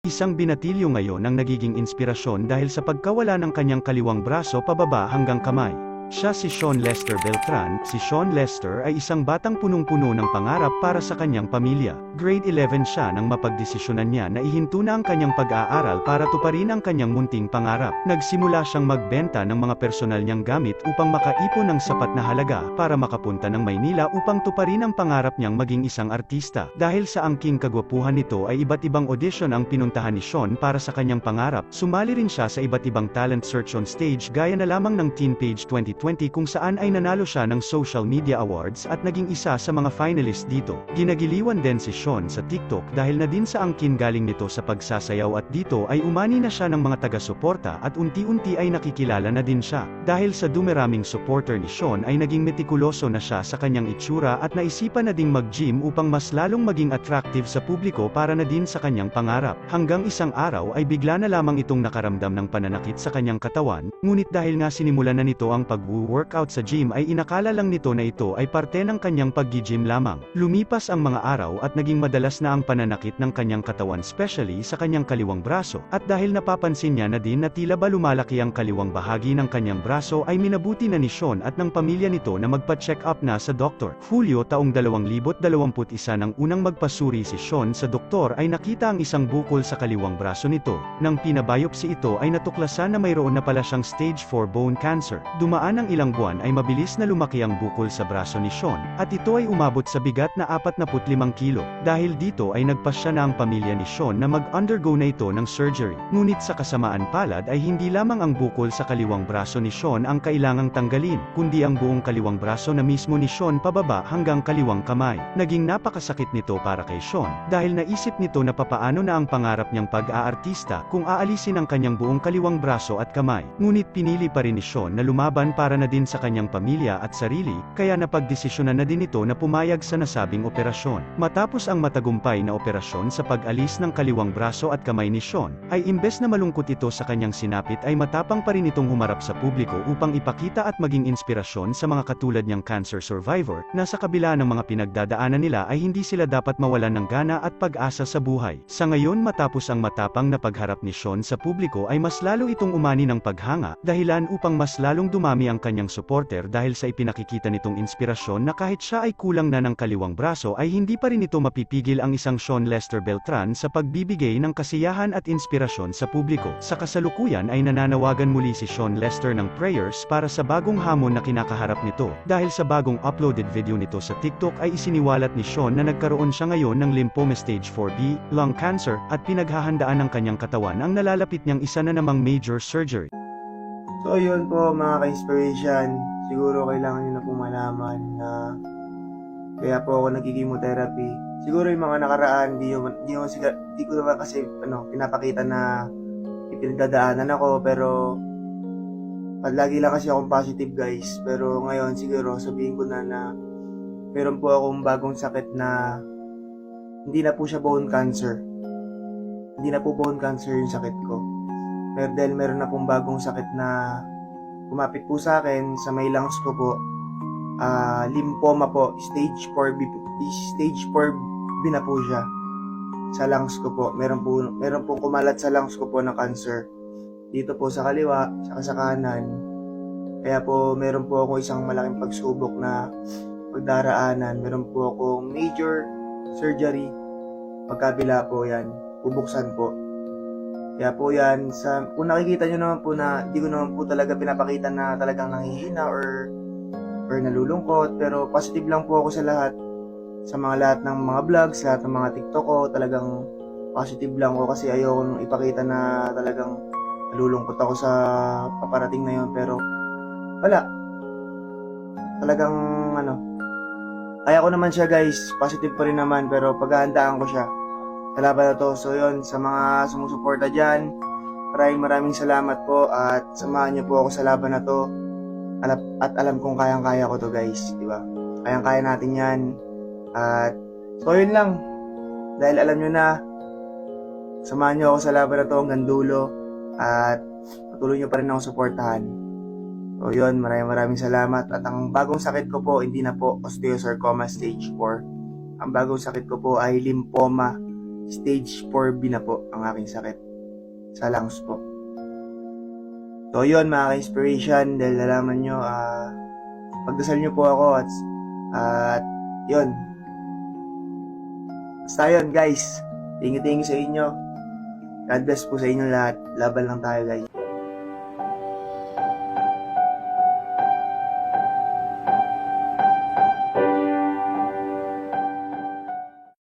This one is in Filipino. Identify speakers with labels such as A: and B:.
A: Isang binatilyo ngayon ang nagiging inspirasyon dahil sa pagkawala ng kanyang kaliwang braso pababa hanggang kamay. Siya si Sean Lester Beltran. Si Sean Lester ay isang batang punong-puno ng pangarap para sa kanyang pamilya. Grade 11 siya nang mapagdesisyonan niya na ihinto na ang kanyang pag-aaral para tuparin ang kanyang munting pangarap. Nagsimula siyang magbenta ng mga personal niyang gamit upang makaipon ng sapat na halaga para makapunta ng Maynila upang tuparin ang pangarap niyang maging isang artista. Dahil sa angking kagwapuhan nito ay iba't ibang audition ang pinuntahan ni Sean para sa kanyang pangarap. Sumali rin siya sa iba't ibang talent search on stage gaya na lamang ng Teen Page 2020 kung saan ay nanalo siya ng Social Media Awards at naging isa sa mga finalist dito. Ginagiliwan din si Sean sa TikTok dahil na din sa angkin galing nito sa pagsasayaw at dito ay umani na siya ng mga taga-suporta at unti-unti ay nakikilala na din siya. Dahil sa dumiraming supporter ni Sean ay naging metikuloso na siya sa kanyang itsura at naisipan na ding mag-gym upang mas lalong maging attractive sa publiko para na din sa kanyang pangarap. Hanggang isang araw ay bigla na lamang itong nakaramdam ng pananakit sa kanyang katawan, ngunit dahil nga sinimulan na nito ang pag-workout sa gym ay inakala lang nito na ito ay parte ng kanyang pag-gym lamang. Lumipas ang mga araw at naging madalas na ang pananakit ng kanyang katawan, especially sa kanyang kaliwang braso, at dahil napapansin niya na din na tila ba lumalaki ang kaliwang bahagi ng kanyang braso ay minabuti na ni Sean at ng pamilya nito na magpa-check up na sa doktor. Hulyo taong 2021 nang unang magpasuri si Sean sa doktor ay nakita ang isang bukol sa kaliwang braso nito. Nang pinabiopsy ito ay natuklasan na mayroon na pala siyang stage 4 bone cancer. Dumaan ng ilang buwan ay mabilis na lumaki ang bukol sa braso ni Sean, at ito ay umabot sa bigat na 45 kilo. Dahil dito ay nagpasya na ang pamilya ni Sean na mag-undergo na ito ng surgery. Ngunit sa kasamaan palad ay hindi lamang ang bukol sa kaliwang braso ni Sean ang kailangang tanggalin, kundi ang buong kaliwang braso na mismo ni Sean pababa hanggang kaliwang kamay. Naging napakasakit nito para kay Sean, dahil naisip nito na papaano na ang pangarap niyang pag-aartista kung aalisin ang kanyang buong kaliwang braso at kamay. Ngunit pinili pa rin ni Sean na lumaban para na din sa kanyang pamilya at sarili, kaya napagdesisyonan na din ito na pumayag sa nasabing operasyon. Matapos ang matagumpay na operasyon sa pag-alis ng kaliwang braso at kamay ni Sean, ay imbes na malungkot ito sa kanyang sinapit ay matapang pa rin itong humarap sa publiko upang ipakita at maging inspirasyon sa mga katulad niyang cancer survivor, na sa kabila ng mga pinagdadaanan nila ay hindi sila dapat mawalan ng gana at pag-asa sa buhay. Sa ngayon, matapos ang matapang na pagharap ni Sean sa publiko ay mas lalo itong umani ng paghanga, dahilan upang mas lalong dumami ang kanyang supporter dahil sa ipinakikita nitong inspirasyon na kahit siya ay kulang na ng kaliwang braso ay hindi pa rin ito mapipigil ang isang Sean Lester Beltran sa pagbibigay ng kasiyahan at inspirasyon sa publiko. Sa kasalukuyan ay nananawagan muli si Sean Lester ng prayers para sa bagong hamon na kinakaharap nito, dahil sa bagong uploaded video nito sa TikTok ay isiniwalat ni Sean na nagkaroon siya ngayon ng lymphoma stage 4B, lung cancer, at pinaghahandaan ng kanyang katawan ang nalalapit niyang isa na namang major surgery.
B: So yun po mga ka-inspiration, siguro kailangan nyo na pong malaman na kaya po ako nag-chemotherapy. Siguro yung mga nakaraan, di ko naman kasi pinapakita na ipinagdadaanan ako, pero lagi lang kasi akong positive guys. Pero ngayon siguro sabihin ko na meron po akong bagong sakit na hindi na po siya bone cancer. Hindi na po bone cancer yung sakit ko. Dahil meron na pong bagong sakit na kumapit po sa akin sa may lungs ko po. Lymphoma po, stage 4B na po siya sa lungs ko po. Meron pong kumalat sa lungs ko po na cancer dito po sa kaliwa saka sa kanan. Kaya po meron po ako isang malaking pagsubok na pagdaraanan. Meron po akong major surgery, pagkabila po yan, bubuksan po. Kaya po yan, kung nakikita nyo naman po na hindi ko naman po talaga pinapakita na talagang nanghihina or nalulungkot, pero positive lang po ako sa lahat ng mga vlogs, lahat ng mga TikTok ko, talagang positive lang ako kasi ayoko nung ipakita na talagang nalulungkot ako sa paparating na yun, pero wala. Talagang kaya ko naman siya guys, positive pa rin naman, pero paghahandaan ko siya sa laban na to. So yun, sa mga sumusuporta dyan, maraming salamat po, at samahan niyo po ako sa laban na to, at alam kong kayang-kaya ko to guys, di ba? Kayang-kaya natin yan. At so yun lang, dahil alam nyo na, samahan niyo ako sa laban na to hanggang dulo, at patuloy nyo pa rin ako suportahan. So yun, maraming salamat. At ang bagong sakit ko po, hindi na po osteosarcoma stage 4. Ang bagong sakit ko po ay lymphoma stage 4B na po ang aking sakit sa lungs po. So yun mga ka-inspiration, dahil nalaman nyo, pagdasal nyo po ako at yun. Basta yun guys, thank you sa inyo. God bless po sa inyo lahat. Laban lang tayo guys.